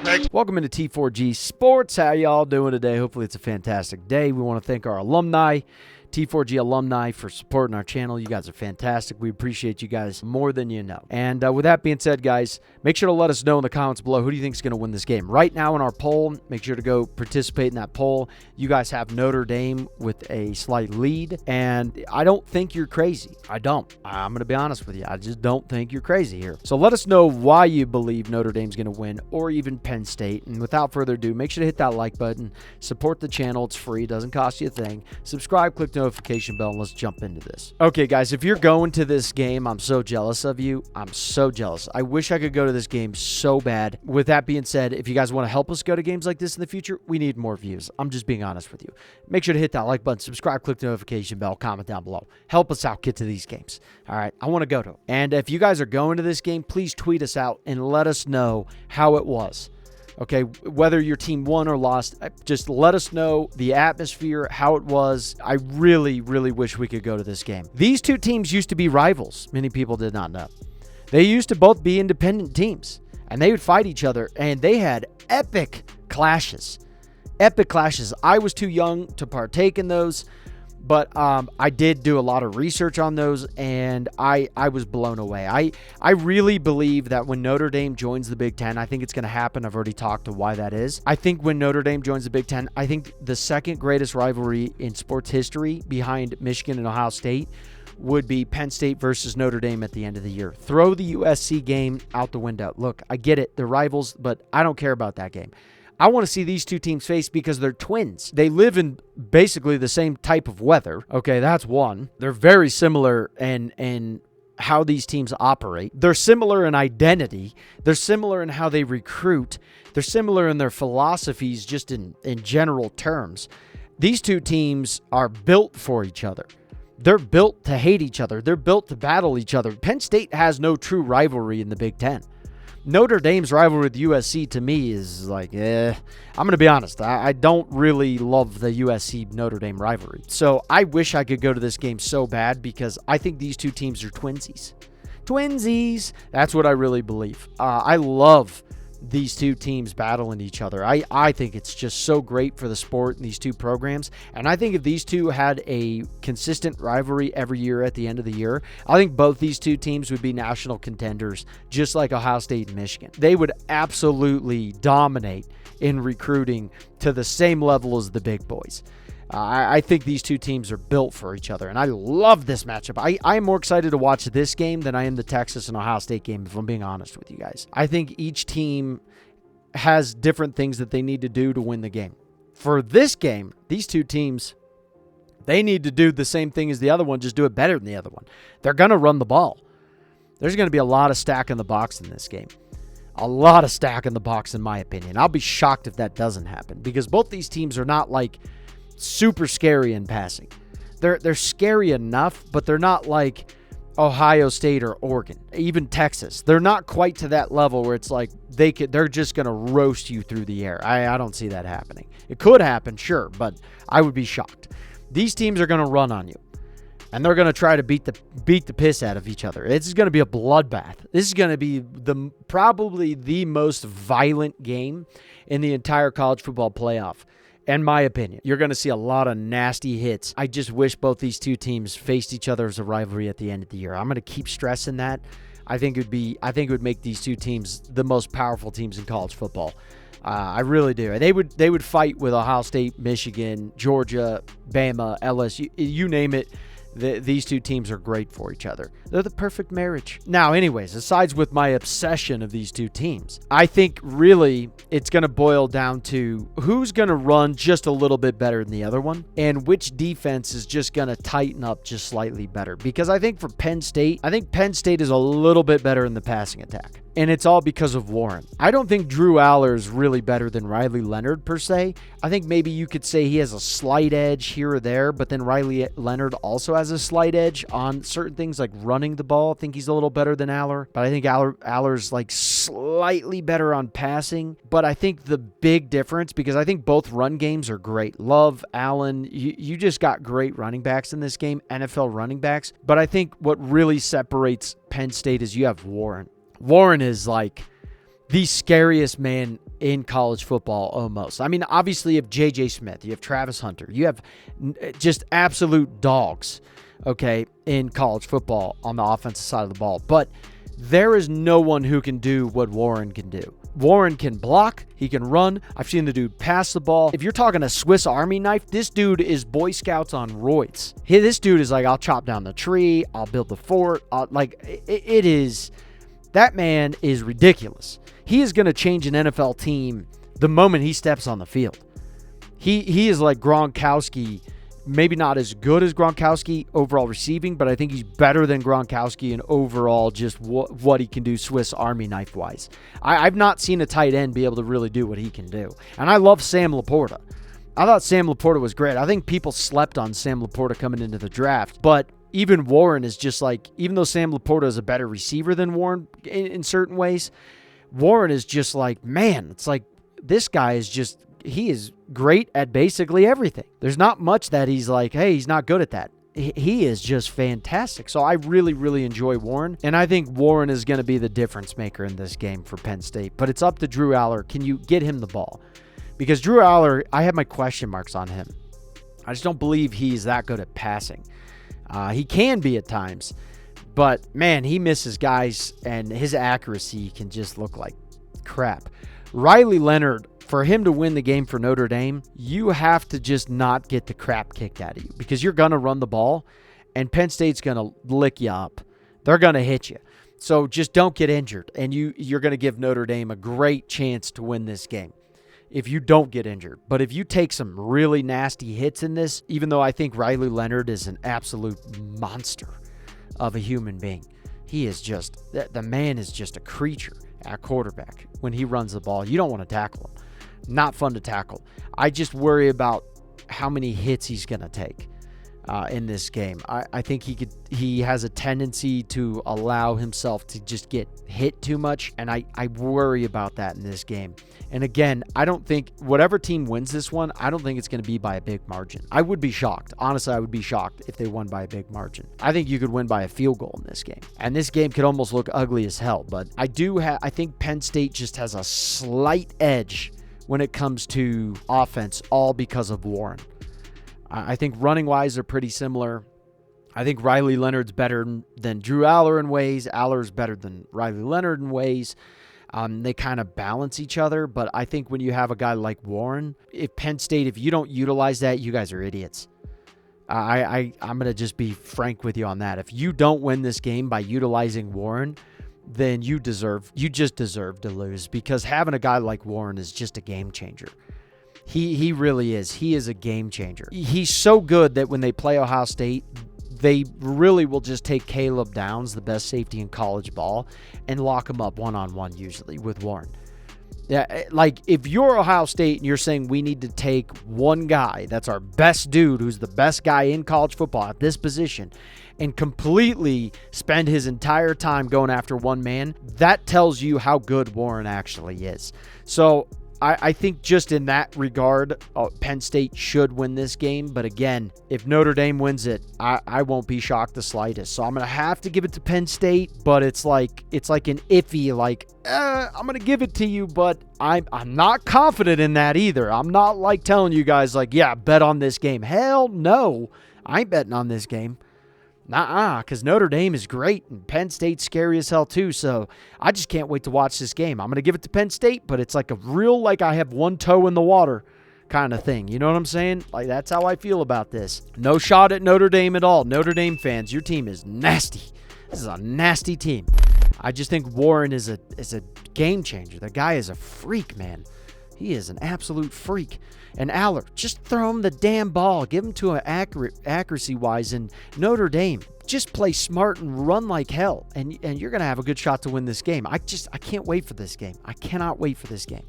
next. Welcome into T4G Sports. How y'all doing today? Hopefully it's a fantastic day. We want to thank our alumni, T4G alumni, for supporting our channel. You guys are fantastic. We appreciate you guys more than you know. And with that being said, guys, make sure to let us know in the comments below who do you think is going to win this game. Right now in our poll, make sure to go participate in that poll. You guys have Notre Dame with a slight lead, and I don't think you're crazy. I don't. I'm going to be honest with you. I just don't think you're crazy here. So let us know why you believe Notre Dame's going to win, or even Penn State. And without further ado, make sure to hit that like button. Support the channel. It's free. It doesn't cost you a thing. Subscribe, click the notification bell, and let's jump into this. Okay, guys, if you're going to this game, I'm so jealous of you. I'm so jealous. I wish I could go to this game so bad. With that being said, if you guys want to help us go to games like this in the future, we need more views. I'm just being honest with you. Make sure to hit that like button, subscribe, click the notification bell, comment down below. Help us out get to these games. All right, I want to go to them. And if you guys are going to this game, please tweet us out and let us know how it was. Okay, whether your team won or lost, just let us know the atmosphere, how it was. I really, really wish we could go to this game. These two teams used to be rivals. Many people did not know. They used to both be independent teams, and they would fight each other, and they had epic clashes. Epic clashes. I was too young to partake in those, but I did do a lot of research on those, and I was blown away. I really believe that when Notre Dame joins the Big Ten, I think it's going to happen. I've already talked to why that is. I think when Notre Dame joins the Big Ten, I think the second greatest rivalry in sports history behind Michigan and Ohio State would be Penn State versus Notre Dame at the end of the year. Throw the USC game out the window. Look, I get it. They're rivals, but I don't care about that game. I want to see these two teams face because they're twins. They live in basically the same type of weather. Okay, that's one. They're very similar in how these teams operate. They're similar in identity. They're similar in how they recruit. They're similar in their philosophies, just in general terms. These two teams are built for each other. They're built to hate each other. They're built to battle each other. Penn State has no true rivalry in the Big Ten. Notre Dame's rivalry with USC to me is like, I'm going to be honest. I don't really love the USC-Notre Dame rivalry. So I wish I could go to this game so bad because I think these two teams are twinsies. Twinsies. That's what I really believe. I love these two teams battling each other. I think it's just so great for the sport and these two programs. And I think if these two had a consistent rivalry every year at the end of the year, I think both these two teams would be national contenders, just like Ohio State and Michigan. They would absolutely dominate in recruiting to the same level as the big boys. I think these two teams are built for each other, and I love this matchup. I'm more excited to watch this game than I am the Texas and Ohio State game, if I'm being honest with you guys. I think each team has different things that they need to do to win the game. For this game, these two teams, they need to do the same thing as the other one, just do it better than the other one. They're going to run the ball. There's going to be a lot of stack in the box in this game. A lot of stack in the box, in my opinion. I'll be shocked if that doesn't happen because both these teams are not like super scary in passing. They're scary enough, but they're not like Ohio State or Oregon, even Texas. They're not quite to that level where it's like they're just going to roast you through the air. I don't see that happening. It could happen, sure, but I would be shocked. These teams are going to run on you, and they're going to try to beat the piss out of each other. This is going to be a bloodbath. This is going to be probably the most violent game in the entire college football playoff. In my opinion, you're going to see a lot of nasty hits. I just wish both these two teams faced each other as a rivalry at the end of the year. I'm going to keep stressing that. I think it would make these two teams the most powerful teams in college football. I really do. They would fight with Ohio State, Michigan, Georgia, Bama, LSU, you name it. These two teams are great for each other. They're the perfect marriage. Now, anyways, aside with my obsession of these two teams, I think really it's going to boil down to who's going to run just a little bit better than the other one and which defense is just going to tighten up just slightly better. Because I think for Penn State, is a little bit better in the passing attack. And it's all because of Warren. I don't think Drew Aller is really better than Riley Leonard per se. I think maybe you could say he has a slight edge here or there, but then Riley Leonard also has a slight edge on certain things like running the ball. I think he's a little better than Aller, but I think Aller's like slightly better on passing. But I think the big difference, because I think both run games are great. Love, Allen, you just got great running backs in this game, NFL running backs. But I think what really separates Penn State is you have Warren. Warren is like the scariest man in college football almost. I mean, obviously you have J.J. Smith, you have Travis Hunter, you have just absolute dogs, okay, in college football on the offensive side of the ball. But there is no one who can do what Warren can do. Warren can block. He can run. I've seen the dude pass the ball. If you're talking a Swiss Army knife, this dude is Boy Scouts on roids. This dude is like, I'll chop down the tree. I'll build the fort. It is, that man is ridiculous. He is going to change an NFL team the moment he steps on the field. He is like Gronkowski. Maybe not as good as Gronkowski overall receiving, but I think he's better than Gronkowski in overall just what he can do Swiss Army knife-wise. I've not seen a tight end be able to really do what he can do. And I love Sam Laporta. I thought Sam Laporta was great. I think people slept on Sam Laporta coming into the draft. But even Warren is just like, even though Sam Laporta is a better receiver than Warren in certain ways, Warren is just like, man, it's like this guy is just, he is great at basically everything. There's not much that he's like, hey, he's not good at that. He is just fantastic. So I really, really enjoy Warren. And I think Warren is going to be the difference maker in this game for Penn State. But it's up to Drew Aller. Can you get him the ball? Because Drew Aller, I have my question marks on him. I just don't believe he's that good at passing. He can be at times. But, man, he misses guys, and his accuracy can just look like crap. Riley Leonard, for him to win the game for Notre Dame, you have to just not get the crap kicked out of you because you're going to run the ball, and Penn State's going to lick you up. They're going to hit you. So just don't get injured, and you're going to give Notre Dame a great chance to win this game if you don't get injured. But if you take some really nasty hits in this, even though I think Riley Leonard is an absolute monster of a human being, he is just, the man is just a creature at quarterback. When he runs the ball, you don't want to tackle him. Not fun to tackle. I just worry about how many hits he's going to take in this game. I think he has a tendency to allow himself to just get hit too much, and I worry about that in this game. And again, I don't think whatever team wins this one, I don't think it's going to be by a big margin. I would be shocked. Honestly, I would be shocked if they won by a big margin. I think you could win by a field goal in this game. And this game could almost look ugly as hell, but I think Penn State just has a slight edge when it comes to offense, all because of Warren. I think running-wise they're pretty similar. I think Riley Leonard's better than Drew Aller in ways. Aller's better than Riley Leonard in ways. They kind of balance each other, but I think when you have a guy like Warren, if Penn State, if you don't utilize that, you guys are idiots. I'm going to just be frank with you on that. If you don't win this game by utilizing Warren, then you just deserve to lose, because having a guy like Warren is just a game changer. He really is. He is a game changer. He's so good that when they play Ohio State, they really will just take Caleb Downs, the best safety in college ball, and lock him up one-on-one usually with Warren. Yeah, like if you're Ohio State and you're saying we need to take one guy, that's our best dude, who's the best guy in college football at this position, and completely spend his entire time going after one man, that tells you how good Warren actually is. So I think just in that regard, Penn State should win this game. But again, if Notre Dame wins it, I won't be shocked the slightest. So I'm going to have to give it to Penn State, but it's like an iffy, like, I'm going to give it to you, but I'm not confident in that either. I'm not like telling you guys like, yeah, bet on this game. Hell no, I ain't betting on this game. Because Notre Dame is great and Penn State's scary as hell too. So I just can't wait to watch this game. I'm going to give it to Penn State, but it's like a real, like I have one toe in the water kind of thing. You know what I'm saying? Like that's how I feel about this. No shot at Notre Dame at all. Notre Dame fans, your team is nasty. This is a nasty team. I just think Warren is a game changer. The guy is a freak, man. He is an absolute freak. And Aller, just throw him the damn ball. Give him to an accuracy-wise. And Notre Dame, just play smart and run like hell. And you're going to have a good shot to win this game. I can't wait for this game. I cannot wait for this game.